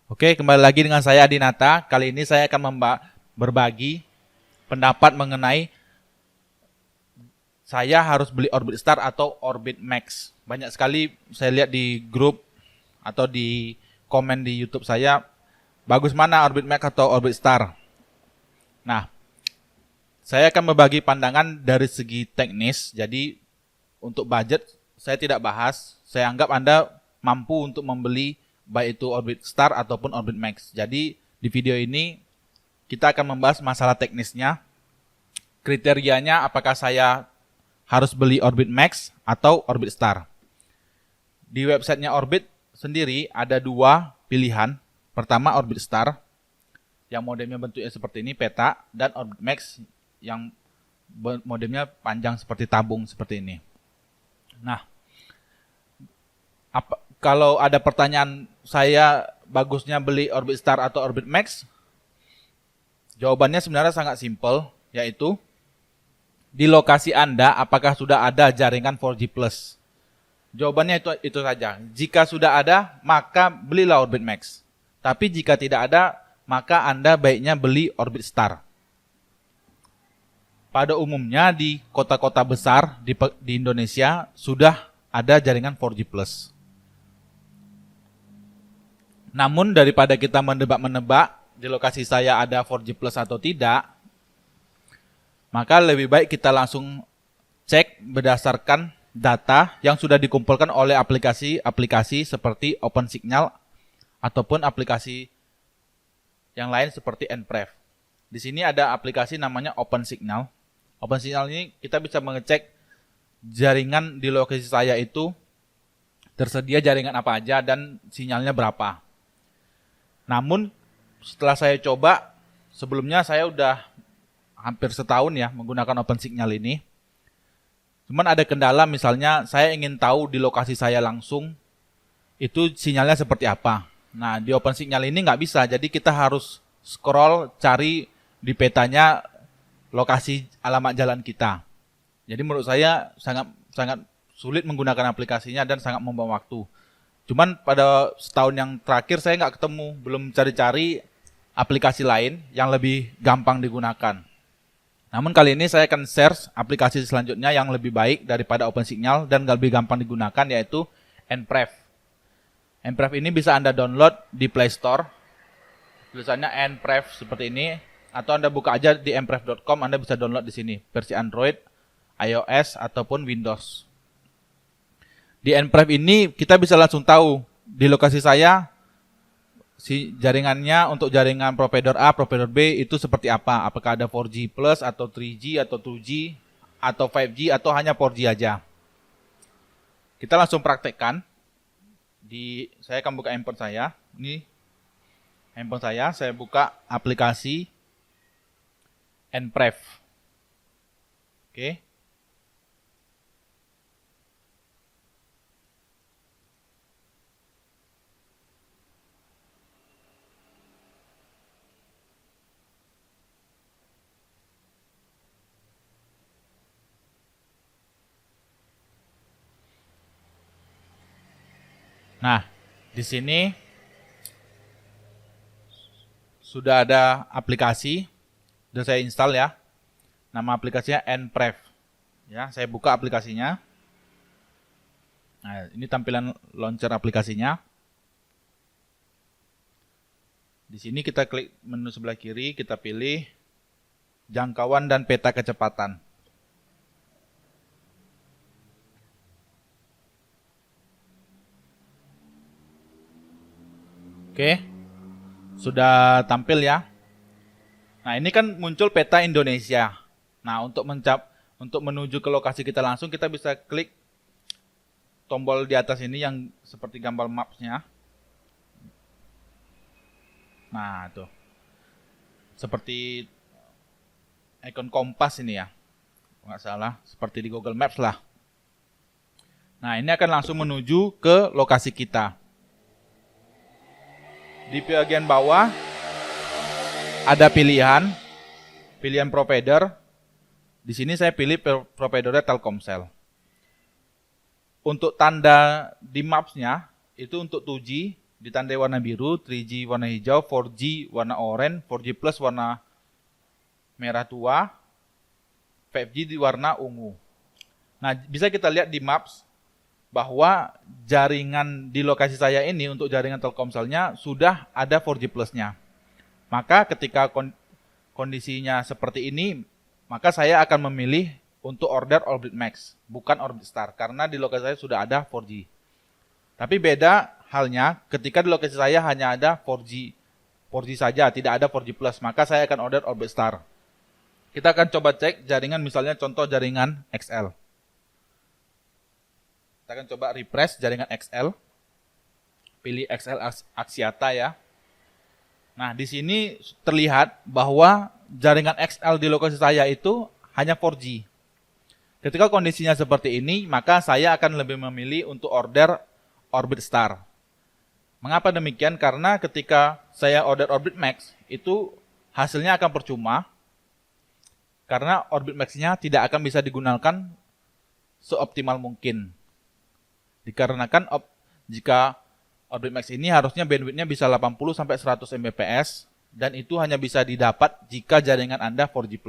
Oke, kembali lagi dengan saya Adinata. Kali ini saya akan berbagi pendapat mengenai saya harus beli Orbit Star atau Orbit Max. Banyak sekali saya lihat di grup atau di komen di YouTube saya, bagus mana Orbit Max atau Orbit Star. Nah, saya akan berbagi pandangan dari segi teknis. Jadi untuk budget saya tidak bahas. Saya anggap Anda mampu untuk membeli baik itu Orbit Star ataupun Orbit Max. Jadi di video ini kita akan membahas masalah teknisnya, kriterianya apakah saya harus beli Orbit Max atau Orbit Star. Di websitenya Orbit sendiri ada dua pilihan. Pertama Orbit Star yang modemnya bentuknya seperti ini, peta, dan Orbit Max yang modemnya panjang seperti tabung seperti ini. Nah, kalau ada pertanyaan saya bagusnya beli Orbit Star atau Orbit Max, jawabannya sebenarnya sangat simpel, yaitu di lokasi Anda apakah sudah ada jaringan 4G+. Jawabannya itu saja. Jika sudah ada, maka belilah Orbit Max. Tapi jika tidak ada, maka Anda baiknya beli Orbit Star. Pada umumnya di kota-kota besar di Indonesia sudah ada jaringan 4G+. Namun daripada kita menebak-menebak di lokasi saya ada 4G+ atau tidak, maka lebih baik kita langsung cek berdasarkan data yang sudah dikumpulkan oleh aplikasi-aplikasi seperti OpenSignal ataupun aplikasi yang lain seperti Nprev. Di sini ada aplikasi namanya OpenSignal. OpenSignal ini kita bisa mengecek jaringan di lokasi saya itu tersedia jaringan apa aja dan sinyalnya berapa. Namun setelah saya coba, sebelumnya saya udah hampir setahun ya menggunakan OpenSignal ini. Cuman ada kendala, misalnya saya ingin tahu di lokasi saya langsung itu sinyalnya seperti apa. Nah, di OpenSignal ini nggak bisa, jadi kita harus scroll cari di petanya lokasi alamat jalan kita. Jadi menurut saya sangat sulit menggunakan aplikasinya dan sangat membuang waktu. Cuman pada setahun yang terakhir saya nggak ketemu, belum cari-cari aplikasi lain yang lebih gampang digunakan. Namun kali ini saya akan share aplikasi selanjutnya yang lebih baik daripada OpenSignal dan lebih gampang digunakan, yaitu Nprev. Nprev ini bisa Anda download di Play Store. Tulisannya Nprev seperti ini, atau Anda buka aja di nprev.com, Anda bisa download di sini versi Android, iOS ataupun Windows. Di Nprev ini kita bisa langsung tahu di lokasi saya si jaringannya untuk jaringan provider A, provider B itu seperti apa. Apakah ada 4G plus atau 3G atau 2G atau 5G atau hanya 4G aja. Kita langsung praktekkan. Saya akan buka handphone saya. Ini handphone saya buka aplikasi Nprev. Oke. Nah, di sini sudah ada aplikasi, sudah saya install ya. Nama aplikasinya Nprev. Ya, saya buka aplikasinya. Nah, ini tampilan launcher aplikasinya. Di sini kita klik menu sebelah kiri, kita pilih jangkauan dan peta kecepatan. Oke, sudah tampil ya. Nah, ini kan muncul peta Indonesia. Nah, untuk menuju ke lokasi kita langsung, kita bisa klik tombol di atas ini yang seperti gambar maps-nya. Nah, tuh. Seperti ikon kompas ini ya. Nggak salah, seperti di Google Maps lah. Nah, ini akan langsung menuju ke lokasi kita. Di bagian bawah ada pilihan provider. Di sini saya pilih providernya Telkomsel. Untuk tanda di maps-nya itu untuk 2G ditandai warna biru, 3G warna hijau, 4G warna oranye, 4G plus warna merah tua, 5G di warna ungu. Nah, bisa kita lihat di maps bahwa jaringan di lokasi saya ini untuk jaringan Telkomselnya sudah ada 4G plusnya. Maka ketika kondisinya seperti ini, maka saya akan memilih untuk order Orbit Max, bukan Orbit Star, karena di lokasi saya sudah ada 4G. Tapi beda halnya ketika di lokasi saya hanya ada 4G saja, tidak ada 4G Plus, maka saya akan order Orbit Star. Kita akan coba cek jaringan, misalnya contoh jaringan XL. Kita akan coba refresh jaringan XL. Pilih XL Axiata ya. Nah, di sini terlihat bahwa jaringan XL di lokasi saya itu hanya 4G. Ketika kondisinya seperti ini, maka saya akan lebih memilih untuk order Orbit Star. Mengapa demikian? Karena ketika saya order Orbit Max, itu hasilnya akan percuma. Karena Orbit Max-nya tidak akan bisa digunakan seoptimal mungkin. Dikarenakan jika Orbit Max ini harusnya bandwidth-nya bisa 80-100 Mbps, dan itu hanya bisa didapat jika jaringan Anda 4G+.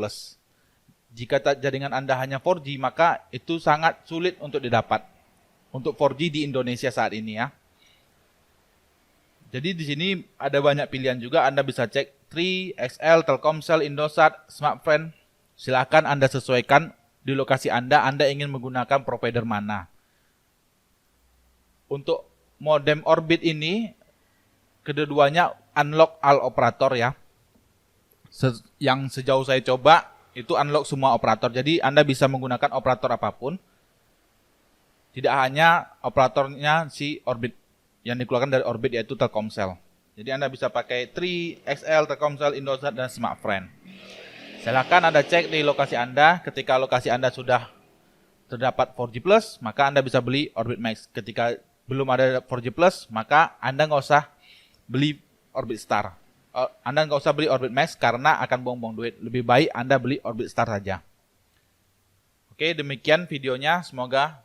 Jika jaringan Anda hanya 4G, maka itu sangat sulit untuk didapat. Untuk 4G di Indonesia saat ini ya. Jadi di sini ada banyak pilihan juga, Anda bisa cek Tri, XL, Telkomsel, Indosat, Smartfren. Silakan Anda sesuaikan di lokasi Anda ingin menggunakan provider mana. Untuk modem Orbit ini, kedua-duanya unlock all operator ya. Yang sejauh saya coba, itu unlock semua operator. Jadi Anda bisa menggunakan operator apapun. Tidak hanya operatornya si Orbit yang dikeluarkan dari Orbit, yaitu Telkomsel. Jadi Anda bisa pakai Tri, XL, Telkomsel, Indosat, dan Smartfren. Silakan Anda cek di lokasi Anda. Ketika lokasi Anda sudah terdapat 4G+, maka Anda bisa beli Orbit Max. Ketika belum ada 4G+, maka Anda nggak usah beli Orbit Star. Anda nggak usah beli Orbit Max karena akan buang-buang duit. Lebih baik Anda beli Orbit Star saja. Oke, demikian videonya. Semoga